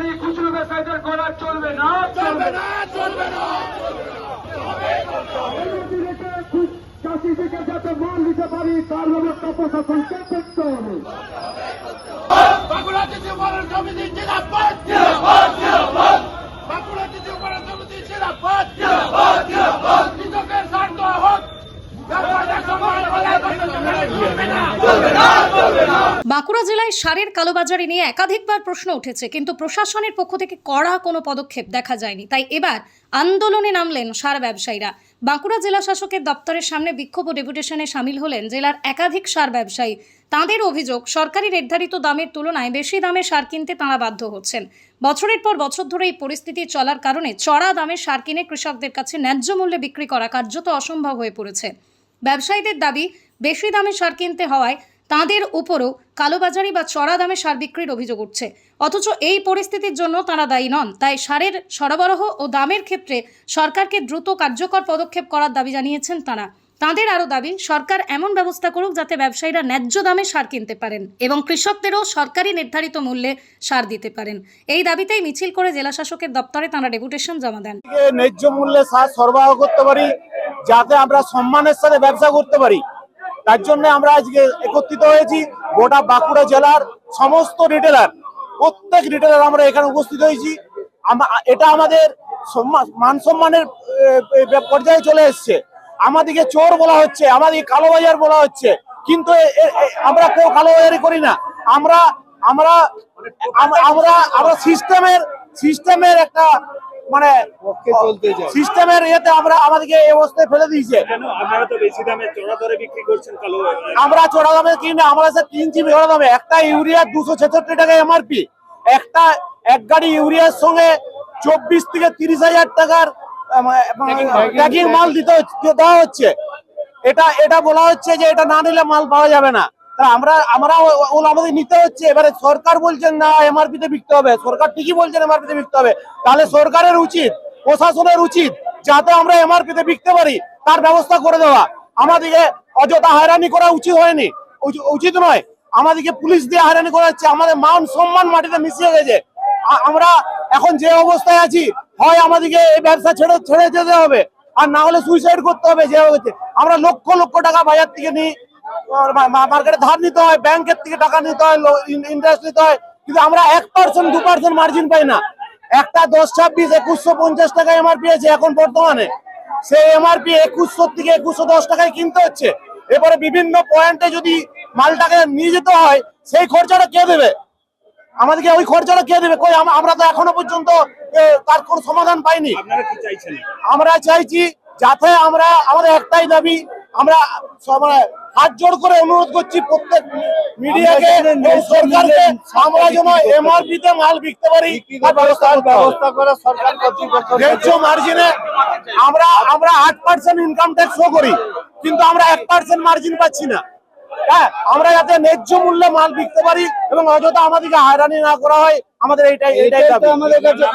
পাইকারি খুচরো ব্যবসায়ীদের করা চলবে না, চলবে না, চলবে না। চাষি থেকে যাতে মাল দিতে পারি তার ব্যবস্থা প্রশাসনকে করতে হবে। বাঁকুড়া টিসি উপরের সমিতি জিন্দাবাদ, জিন্দাবাদ, জিন্দাবাদ। বাঁকুড়া টিসি উপরের সমিতি জিন্দাবাদ, জিন্দাবাদ, জিন্দাবাদ। কৃষকের স্বার্থ হোক, ব্যবসায়ীদের সম্মান বজায় রাখতে চলবে না, চলবে না, চলবে না। বাঁকুড়া জেলায় সারের কালোবাজারি নিয়ে একাধিকবার প্রশ্ন উঠেছে, কিন্তু প্রশাসনের পক্ষ থেকে কড়া কোনো পদক্ষেপ দেখা যায়নি। তাই এবার আন্দোলনে নামলেন সার ব্যবসায়ীরা। বাঁকুড়া জেলা শাসকের দপ্তরের সামনে বিক্ষোভ ও ডেপুটেশনে সামিল হলেন জেলার একাধিক সার ব্যবসায়ী। তাঁদের অভিযোগ, সরকারি নির্ধারিত দামের তুলনায় বেশি দামে সার কিনতে তাঁরা বাধ্য হচ্ছেন। বছরের পর বছর ধরে এই পরিস্থিতি চলার কারণে চড়া দামে সার কিনে কৃষকদের কাছে ন্যায্য মূল্যে বিক্রি করা কার্যত অসম্ভব হয়ে পড়েছে। ব্যবসায়ীদের দাবি, বেশি দামে সার কিনতে হওয়ায় তাঁদের উপরও কালোবাজারি বা চড়া দামে সার বিক্রির অভিযোগ উঠছে। অথচ এই পরিস্থিতির জন্য তাঁরা দায়ী নন। তাই সারের সরবরাহ ও দামের ক্ষেত্রে সরকারকে দ্রুত কার্যকর পদক্ষেপ করার দাবি জানিয়েছেন তাঁরা। তাঁদের আরও দাবি, সরকার এমন ব্যবস্থা করুক যাতে ব্যবসায়ীরা ন্যায্য দামে সার কিনতে পারেন এবং কৃষকদেরও সরকারি নির্ধারিত মূল্যে সার দিতে পারেন। এই দাবিতেই মিছিল করে জেলা শাসকের দপ্তরে তাঁরা ডেপুটেশন জমা দেন। ন্যায্য মূল্যে সার সরবরাহ করতে পারি, যাতে আমরা সম্মানের সাথে ব্যবসা করতে পারি, তার জন্য আমরা আজকে একত্রিত হয়েছি। গোটা বাঁকুড়া জেলার সমস্ত রিটেলার, প্রত্যেক রিটেলার আমরা এখানে উপস্থিত হয়েছি। এটা আমাদের মান সম্মানের পর্যায়ে চলে এসছে। আমাদেরকে চোর বলা হচ্ছে, আমাদেরকে কালোবাজার বলা হচ্ছে, কিন্তু আমরা কেউ কালোবাজারি করি না। আমরা আমরা আমরা আমরা সিস্টেমের একটা মানে সিস্টেমের ইয়েতে আমরা আমাদেরকে এই অবস্থায় ফেলে দিয়েছে। আপনারা তো বেশি দামে চড়া দরে বিক্রি করছেন কালো। আমরা চড়া দামে কিনে আমরা স্যার কিনছি চড়া দামে। একটা ইউরিয়া 266 টাকা এমআরপি, এক গাড়ি ইউরিয়ার সঙ্গে 24 থেকে 30,000 টাকার প্যাকিং মাল দেওয়া হচ্ছে। এটা বলা হচ্ছে যে এটা না নিলে মাল পাওয়া যাবে না। আমরা আমাদের নিতে হচ্ছে। এবারে সরকার বলছেন না এমআরপি তে বিকতে হবে, সরকার ঠিকই বলছেন এমআরপি তে বিকতে হবে। তাহলে সরকারের উচিত, প্রশাসনের উচিত যাতে আমরা এমআরপি তে বিকতে পারি তার ব্যবস্থা করে দেওয়া। আমাদেরকে অযথা হয়রানি করা উচিত নয়। আমাদেরকে পুলিশ দিয়ে হয়রানি করা হচ্ছে। আমাদের মান সম্মান মাটিতে মিশিয়ে গেছে। আমরা এখন যে অবস্থায় আছি, হয় আমাদেরকে এই ব্যবসা ছেড়ে যেতে হবে, আর না হলে সুইসাইড করতে হবে। যে হচ্ছে আমরা লক্ষ লক্ষ টাকা বাজার থেকে নিই, মার্কেটে ধার নিতে হয়, ব্যাংকের থেকে টাকা নিতে হয়, ইন্টারেস্ট নিতে হয়, কিন্তু আমরা 1% 2% মার্জিন পাই না। একটা 10-26 2150 টাকা এমআরপি আছে এখন বর্তমানে। সেই এমআরপি 2100 থেকে 2110 টাকায় কিনতে হচ্ছে। এবারে বিভিন্ন পয়েন্টে যদি মালটাকে নিয়ে যেতে হয়, সেই খরচাটা কে দেবে? আমাদেরকে ওই খরচাটা কে দেবে? কই আমরা তো এখনো পর্যন্ত তার কোনো সমাধান পাইনি। আপনারা কি চাইছেন? আমরা চাইছি যাতে আমাদের একটাই দাবি, আমরা হাত জোড় করে অনুরোধ করছি প্রত্যেক মিডিয়াকে, সরকারকে, আমরা যেন এমআরপি তে মাল বিকতে পারি তার ব্যবস্থা করে সরকার কর্তৃপক্ষ ন্যায্য মার্জিনে। আমরা 8% ইনকাম ট্যাক্স শো করি, কিন্তু আমরা 1% মার্জিন পাচ্ছি না। হ্যাঁ, আমরা যাতে ন্যায্য মূল্যে মাল বিকতে পারি এবং অযথা আমাদেরকে হয়রানি না করা হয়, আমাদের এইটাই দাবি। আমাদের কাছে